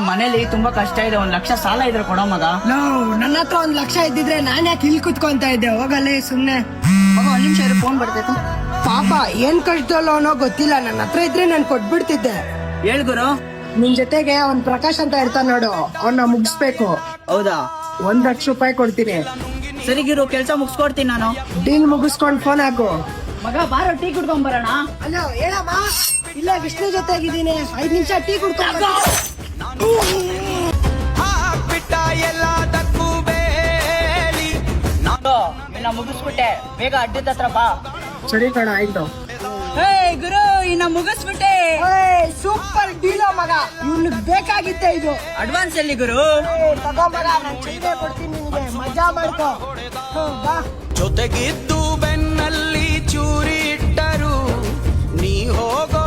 ಮನೇಲಿ ತುಂಬಾ ಕಷ್ಟ ಇದೆ, 1 ಲಕ್ಷ ಸಾಲ ಇದ್ರೆ ಕೊಡೋ ಮಗ. ನನ್ನ ಹತ್ರ 1 ಲಕ್ಷ ಇದ್ದಿದ್ರೆ ನಾನ್ ಯಾಕೆ ಇಲ್ಲಿ ಕುತ್ಕೊಂತ ಇದ್ದೆ, ಹೋಗಲ್ಲೇ ಸುಮ್ನೆ. ಮಗ 1 ನಿಮಿಷ ಫೋನ್ ಬರ್ತೈತೆ. ಪಾಪ ಏನ್ ಕಷ್ಟದಲ್ಲೋ ಅನ್ನೋ ಗೊತ್ತಿಲ್ಲ, ನನ್ನ ಹತ್ರ ಇದ್ರೆ ನಾನ್ ಕೊಟ್ಬಿಡ್ತಿದ್ದೆ. ಹೇಳ್ ಗುರು. ನಿನ್ ಜೊತೆಗೆ ಅವ್ನ್ ಪ್ರಕಾಶ್ ಅಂತ ಇರ್ತಾನ ನೋಡು, ಅವನ್ನ ಮುಗಿಸ್ಬೇಕು. ಹೌದಾ? 1 ಲಕ್ಷ ಕೊಡ್ತೀನಿ. ಸರಿ ಗುರು, ಕೆಲ್ಸ ಮುಗಿಸ್ಕೊಡ್ತೀನಿ ನಾನು. ಡೀಲ್ ಮುಗಿಸ್ಕೊಂಡ್ ಫೋನ್ ಹಾಕು. ಮಗ ಬಾರೋ, ಟೀ ಕುಡ್ಕೊಂಡ್ ಬರೋಣ. ಅಲ್ಲ ಹೇಳಮ್ಮ, ಇಲ್ಲ ವಿಷ್ಣು ಜೊತೆಗಿದ್ದೀನಿ, 5 ನಿಮಿಷ ಟೀ ಕುಡ್ಕೊಂಡು ಇನ್ನ ಮುಗಿಸ್ಬಿಟ್ಟೆ, ಬೇಗ ಅಡ್ಡದ ಹತ್ರ ಬಾ. ಸರಿ ಕಣ, ಆಯ್ತು. ಗುರು, ಇನ್ನ ಮುಗಿಸ್ಬಿಟ್ಟೆ. ಸೂಪರ್ ಡೀಲೋ ಮಗ, ಇವ್ನು ಬೇಕಾಗಿತ್ತೆ ಇದು. ಅಡ್ವಾನ್ಸ್ ಎಲ್ಲಿ ಗುರು? ತಗೋ ಮಗ, ನಾನು ಚೈತೆ ಕೊಡ್ತೀನಿ ನಿನ್ಗೆ, ಮಜಾ ಮಾಡ್ಕೋ. ಬಾ. ಜೊತೆಗಿದ್ದು ಬೆನ್ನಲ್ಲಿ ಚೂರಿ ಇಟ್ಟರು ನೀ ಹೋಗೋ